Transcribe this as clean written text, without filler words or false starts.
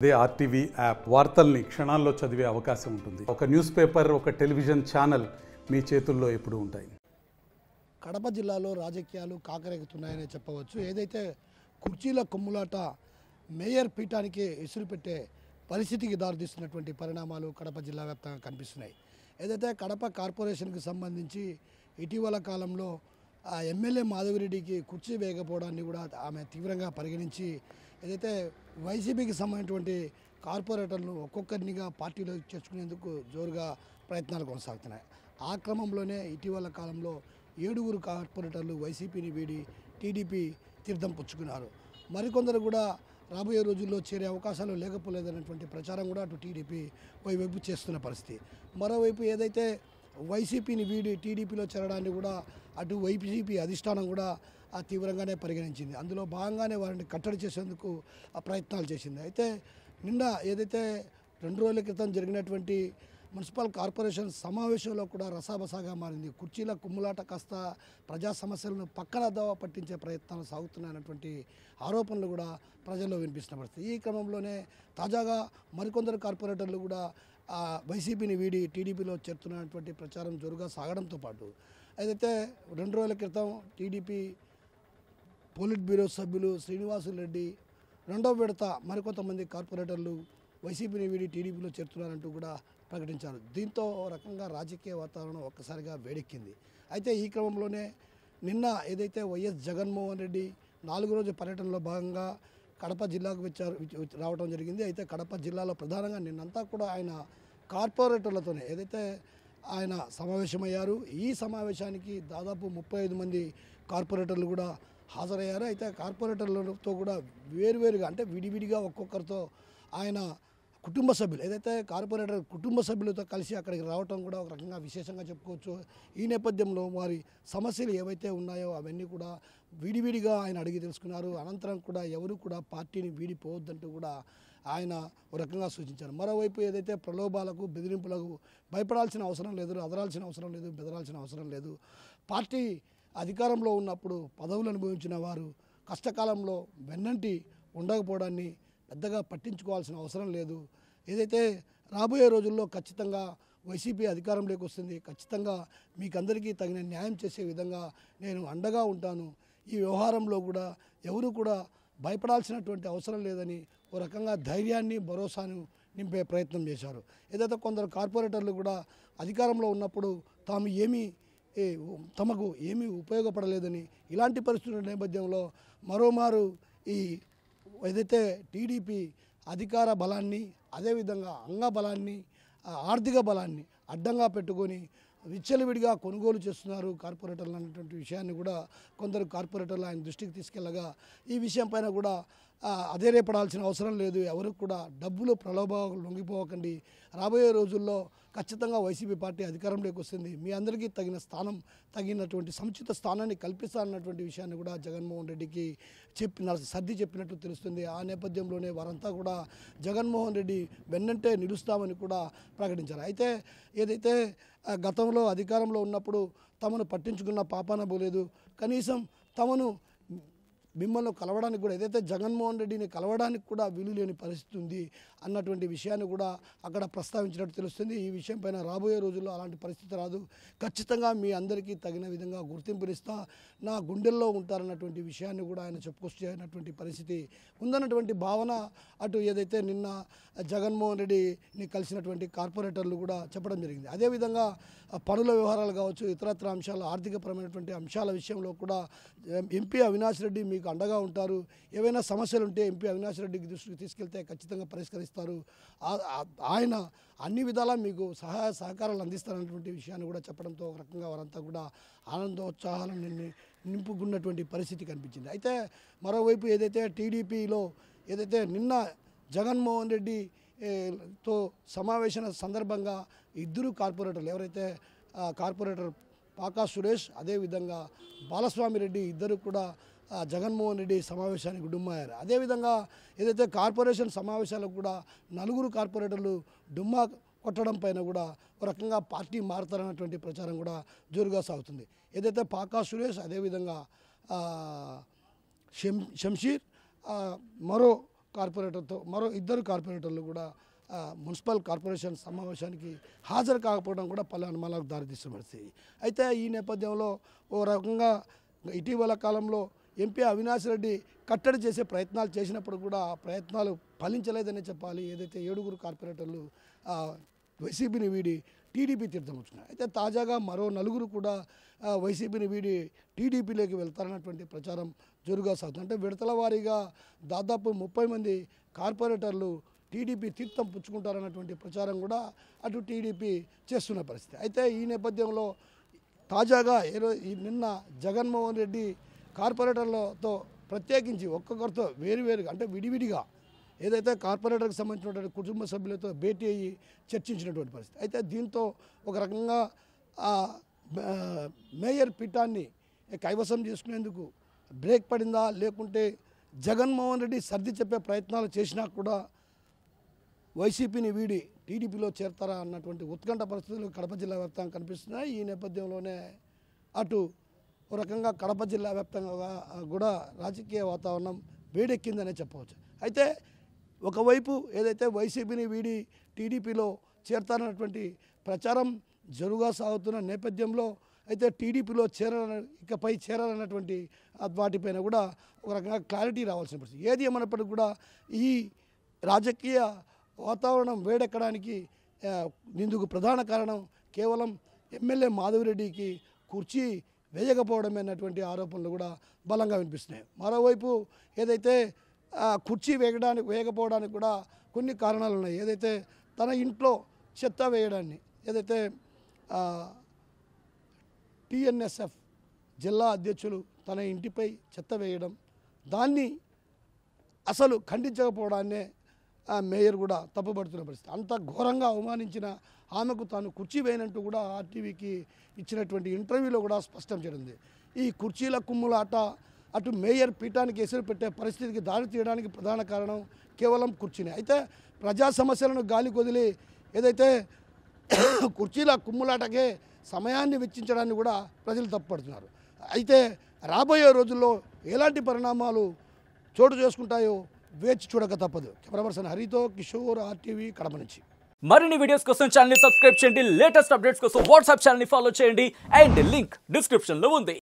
అదే RTV app వార్తల్ని క్షణాల్లో చదివే అవకాశం ఉంటుంది. ఒక న్యూస్ పేపర్, ఒక టెలివిజన్ ఛానల్ మీ చేతుల్లో ఎప్పుడూ ఉంటాయి. కడప జిల్లాలో రాజకీయాలు కాకరేగుతున్నాయని చెప్పవచ్చు. ఏదైతే కుర్చీల కొమ్ములాట మేయర్ పీఠానికి ఇసురు పెట్టే పరిస్థితికి దారితీస్తున్నటువంటి పరిణామాలు కడప జిల్లా వ్యాప్తంగా కనిపిస్తున్నాయి. ఏదైతే కడప కార్పొరేషన్కి సంబంధించి ఇటీవల కాలంలో ఎమ్మెల్యే మాధవిరెడ్డికి కుర్చీ వేయకపోవడాన్ని కూడా ఆమె తీవ్రంగా పరిగణించి ఏదైతే వైసీపీకి సంబంధించినటువంటి కార్పొరేటర్లు ఒక్కొక్కరినిగా పార్టీలో చేర్చుకునేందుకు జోరుగా ప్రయత్నాలు కొనసాగుతున్నాయి. ఆ క్రమంలోనే ఇటీవల కాలంలో 7 కార్పొరేటర్లు వైసీపీని వీడి టీడీపీ తీర్థం పుచ్చుకున్నారు. మరికొందరు కూడా రాబోయే రోజుల్లో చేరే అవకాశాలు లేకపోలేదనేటువంటి ప్రచారం కూడా అటు టీడీపీ వైపు చేస్తున్న పరిస్థితి. మరోవైపు ఏదైతే వైసీపీని వీడి టీడీపీలో చేరడాన్ని కూడా అటు వైసీపీ అధిష్టానం కూడా తీవ్రంగానే పరిగణించింది. అందులో భాగంగానే వారిని కట్టడి చేసేందుకు ప్రయత్నాలు చేసింది. అయితే నిన్న ఏదైతే 2 రోజుల క్రితం జరిగినటువంటి మున్సిపల్ కార్పొరేషన్ సమావేశంలో కూడా రసాబసాగా మారింది. కుర్చీల కుమ్ములాట కాస్త ప్రజా సమస్యలను పక్కన దోవ పట్టించే ప్రయత్నాలు సాగుతున్నాయన్నటువంటి ఆరోపణలు కూడా ప్రజల్లో వినిపిస్తున్న పరిస్థితి. ఈ క్రమంలోనే తాజాగా మరికొందరు కార్పొరేటర్లు కూడా వైసీపీని వీడి టీడీపీలో చేరుతున్నటువంటి ప్రచారం జోరుగా సాగడంతో పాటు ఏదైతే 2 రోజుల క్రితం టీడీపీ పోలిట్ బ్యూరో సభ్యులు శ్రీనివాసులరెడ్డి రెండవ విడత మరికొంతమంది కార్పొరేటర్లు వైసీపీని వీడి టీడీపీలో చేరుతున్నారంటూ కూడా ప్రకటించారు. దీంతో రకంగా రాజకీయ వాతావరణం ఒక్కసారిగా వేడెక్కింది. అయితే ఈ క్రమంలోనే నిన్న ఏదైతే వైఎస్ జగన్మోహన్ రెడ్డి 4 రోజు పర్యటనలో భాగంగా కడప జిల్లాకు రావడం జరిగింది. అయితే కడప జిల్లాలో ప్రధానంగా నిన్నంతా కూడా ఆయన కార్పొరేటర్లతోనే ఏదైతే ఆయన సమావేశమయ్యారు. ఈ సమావేశానికి దాదాపు 35 మంది కార్పొరేటర్లు కూడా హాజరయ్యారు. అయితే కార్పొరేటర్లతో కూడా వేరువేరుగా అంటే విడివిడిగా ఒక్కొక్కరితో ఆయన కుటుంబ సభ్యులు ఏదైతే కార్పొరేటర్ కుటుంబ సభ్యులతో కలిసి అక్కడికి రావటం కూడా ఒక రకంగా విశేషంగా చెప్పుకోవచ్చు. ఈ నేపథ్యంలో వారి సమస్యలు ఏవైతే ఉన్నాయో అవన్నీ కూడా విడివిడిగా ఆయన అడిగి తెలుసుకున్నారు. అనంతరం కూడా ఎవరు కూడా పార్టీని వీడిపోవద్దంటూ కూడా ఆయన ఒక రకంగా సూచించారు. మరోవైపు ఏదైతే ప్రలోభాలకు బెదిరింపులకు భయపడాల్సిన అవసరం లేదు, అదరాల్సిన అవసరం లేదు, బెదరాల్సిన అవసరం లేదు. పార్టీ అధికారంలో ఉన్నప్పుడు పదవులు అనుభవించిన వారు కష్టకాలంలో వెన్నంటి ఉండకపోవడాన్ని పెద్దగా పట్టించుకోవాల్సిన అవసరం లేదు. ఏదైతే రాబోయే రోజుల్లో ఖచ్చితంగా వైసీపీ అధికారంలోకి వస్తుంది, ఖచ్చితంగా మీకందరికీ తగిన న్యాయం చేసే విధంగా నేను అండగా ఉంటాను. ఈ వ్యవహారంలో కూడా ఎవరు కూడా భయపడాల్సినటువంటి అవసరం లేదని ఓ రకంగా ధైర్యాన్ని భరోసాను నింపే ప్రయత్నం చేశారు. ఏదైతే కొందరు కార్పొరేటర్లు కూడా అధికారంలో ఉన్నప్పుడు తమకు ఏమీ ఉపయోగపడలేదని ఇలాంటి పరిస్థితుల నేపథ్యంలో మరోమారు ఈ ఏదైతే టీడీపీ అధికార బలాన్ని అదేవిధంగా అంగబలాన్ని ఆర్థిక బలాన్ని అడ్డంగా పెట్టుకొని విచ్చలవిడిగా కొనుగోలు చేస్తున్నారు కార్పొరేటర్లు అన్నటువంటి విషయాన్ని కూడా కొందరు కార్పొరేటర్లు ఆయన దృష్టికి తీసుకెళ్లగా ఈ విషయం పైన కూడా అధైర్యపడాల్సిన అవసరం లేదు, ఎవరికి కూడా డబ్బులు ప్రలోభాలకు లొంగిపోకండి, రాబోయే రోజుల్లో ఖచ్చితంగా వైసీపీ పార్టీ అధికారంలోకి వస్తుంది, మీ అందరికీ తగినటువంటి సముచిత స్థానాన్ని కల్పిస్తారన్నటువంటి విషయాన్ని కూడా జగన్మోహన్ రెడ్డికి సర్ది చెప్పినట్టు తెలుస్తుంది. ఆ నేపథ్యంలోనే వారంతా కూడా జగన్మోహన్ రెడ్డి వెన్నంటే నిలుస్తామని కూడా ప్రకటించారు. అయితే ఏదైతే గతంలో అధికారంలో ఉన్నప్పుడు తమను పట్టించుకున్న పాపాన పోలేదు, కనీసం మిమ్మల్ని కలవడానికి కూడా ఏదైతే జగన్మోహన్ రెడ్డిని కలవడానికి కూడా వీలు లేని పరిస్థితి ఉంది అన్నటువంటి విషయాన్ని కూడా అక్కడ ప్రస్తావించినట్టు తెలుస్తుంది. ఈ విషయం పైన రాబోయే రోజుల్లో అలాంటి పరిస్థితి రాదు, ఖచ్చితంగా మీ అందరికీ తగిన విధంగా గుర్తింపునిస్తా, నా గుండెల్లో ఉంటారన్నటువంటి విషయాన్ని కూడా ఆయన చెప్పుకొచ్చేటువంటి పరిస్థితి ఉందన్నటువంటి భావన అటు ఏదైతే నిన్న జగన్మోహన్ రెడ్డిని కలిసినటువంటి కార్పొరేటర్లు కూడా చెప్పడం జరిగింది. అదేవిధంగా పనుల వ్యవహారాలు కావచ్చు, ఇతరత్ర అంశాలు ఆర్థికపరమైనటువంటి అంశాల విషయంలో కూడా ఎంపీ అవినాష్ రెడ్డి మీకు అండగా ఉంటారు, ఏవైనా సమస్యలు ఉంటే ఎంపీ అవినాష్ రెడ్డికి దృష్టికి తీసుకెళ్తే ఖచ్చితంగా పరిష్కరిస్తారు, ఆయన అన్ని విధాలా మీకు సహాయ సహకారాలు అందిస్తారన్నటువంటి విషయాన్ని కూడా చెప్పడంతో ఒక రకంగా వారంతా కూడా ఆనందోత్సాహాలను నింపుకున్నటువంటి పరిస్థితి కనిపించింది. అయితే మరోవైపు ఏదైతే టీడీపీలో ఏదైతే నిన్న జగన్మోహన్ రెడ్డితో సమావేశం సందర్భంగా 2 కార్పొరేటర్లు ఎవరైతే కార్పొరేటర్ పాకా సురేష్ అదేవిధంగా బాలస్వామి రెడ్డి ఇద్దరు కూడా జగన్మోహన్ రెడ్డి సమావేశానికి డుమ్మయ్యారు. అదేవిధంగా ఏదైతే కార్పొరేషన్ సమావేశాలకు కూడా 4 కార్పొరేటర్లు డుమ్మా కొట్టడం పైన కూడా ఒక రకంగా పార్టీ మారుతారన్నటువంటి ప్రచారం కూడా జోరుగా సాగుతుంది. ఏదైతే పాకా సురేష్ అదేవిధంగా షంషీర్ మరో కార్పొరేటర్తో మరో 2 కార్పొరేటర్లు కూడా మున్సిపల్ కార్పొరేషన్ సమావేశానికి హాజరు కాకపోవడం కూడా పలు అనుమానాలకు దారితీస్తున్న పరిస్థితి. అయితే ఈ నేపథ్యంలో ఓ రకంగా ఇటీవల కాలంలో ఎంపీ అవినాష్ రెడ్డి కట్టడి చేసే ప్రయత్నాలు చేసినప్పుడు కూడా ఆ ప్రయత్నాలు ఫలించలేదని చెప్పాలి. ఏదైతే 7 కార్పొరేటర్లు వైసీపీని వీడి టీడీపీ తీర్థమవుతున్నారు. అయితే తాజాగా మరో 4 కూడా వైసీపీని వీడి టీడీపీలోకి వెళ్తారన్నటువంటి ప్రచారం జోరుగా సాగుతుంది. అంటే విడతల వారీగా దాదాపు 30 మంది కార్పొరేటర్లు టీడీపీ తీర్థం పుచ్చుకుంటారన్నటువంటి ప్రచారం కూడా అటు టీడీపీ చేస్తున్న పరిస్థితి. అయితే ఈ నేపథ్యంలో తాజాగా నిన్న జగన్మోహన్ రెడ్డి కార్పొరేటర్లతో ప్రత్యేకించి ఒక్కొక్కరితో వేరువేరుగా అంటే విడివిడిగా ఏదైతే కార్పొరేటర్కి సంబంధించినటువంటి కుటుంబ సభ్యులతో భేటీ అయ్యి చర్చించినటువంటి పరిస్థితి. అయితే దీంతో ఒక రకంగా మేయర్ పీఠాన్ని కైవసం చేసుకునేందుకు బ్రేక్ పడిందా, లేకుంటే జగన్మోహన్ రెడ్డి సర్ది చెప్పే ప్రయత్నాలు చేసినా కూడా వైసీపీని వీడి టీడీపీలో చేరతారా అన్నటువంటి ఉత్కంఠ పరిస్థితులు కడప జిల్లా వ్యాప్తంగా కనిపిస్తున్నాయి. ఈ నేపథ్యంలోనే అటు ఒక రకంగా కడప జిల్లా వ్యాప్తంగా కూడా రాజకీయ వాతావరణం వేడెక్కిందనే చెప్పవచ్చు. అయితే ఒకవైపు ఏదైతే వైసీపీని వీడి టీడీపీలో చేరతారన్నటువంటి ప్రచారం జరుగా సాగుతున్న నేపథ్యంలో అయితే టీడీపీలో ఇకపై చేరాలన్నటువంటి వాటిపైన కూడా ఒక రకంగా క్లారిటీ రావాల్సిన పరిస్థితి. ఏది ఏమన్నప్పటికీ కూడా ఈ రాజకీయ వాతావరణం వేడెక్కడానికి ఇందుకు ప్రధాన కారణం కేవలం ఎమ్మెల్యే మాధవిరెడ్డికి కుర్చీ వేయకపోవడమే అన్నటువంటి ఆరోపణలు కూడా బలంగా వినిపిస్తున్నాయి. మరోవైపు ఏదైతే కుర్చీ వేయకపోవడానికి కూడా కొన్ని కారణాలు ఉన్నాయి. ఏదైతే తన ఇంట్లో చెత్త వేయడాన్ని ఏదైతే టీఎన్ఎస్ఎఫ్ జిల్లా అధ్యక్షులు తన ఇంటిపై చెత్త వేయడం, దాన్ని అసలు ఖండించకపోవడాన్నే మేయర్ కూడా తప్పుపడుతున్న పరిస్థితి. అంత ఘోరంగా అవమానించిన ఆమెకు తాను కుర్చీ వేయనంటూ కూడా ఆర్టీవీకి ఇచ్చినటువంటి ఇంటర్వ్యూలో కూడా స్పష్టం చేరింది. ఈ కుర్చీల కుమ్ములాట అటు మేయర్ పీఠానికి ఎసురు పెట్టే పరిస్థితికి దారి తీయడానికి ప్రధాన కారణం కేవలం కుర్చీనే. అయితే ప్రజా సమస్యలను గాలి కొదిలి ఏదైతే కుర్చీల కుమ్ములాటకే సమయాన్ని వెచ్చించడాన్ని కూడా ప్రజలు తప్పుపడుతున్నారు. అయితే రాబోయే రోజుల్లో ఎలాంటి పరిణామాలు చోటు చేసుకుంటాయో వేచి చూడక తప్పదు. కెమెరా పర్సన్ హరితో కిషోర్, ఆర్టీవీ, కడప నుంచి. మరిన్ని వీడియోస్ కోసం ఛానల్ ని సబ్స్క్రైబ్ చేయండి. లేటెస్ట్ అప్డేట్స్ కోసం వాట్సాప్ ఛానల్ ని ఫాలో చేయండి. అండ్ లింక్ డిస్క్రిప్షన్ లో ఉంది.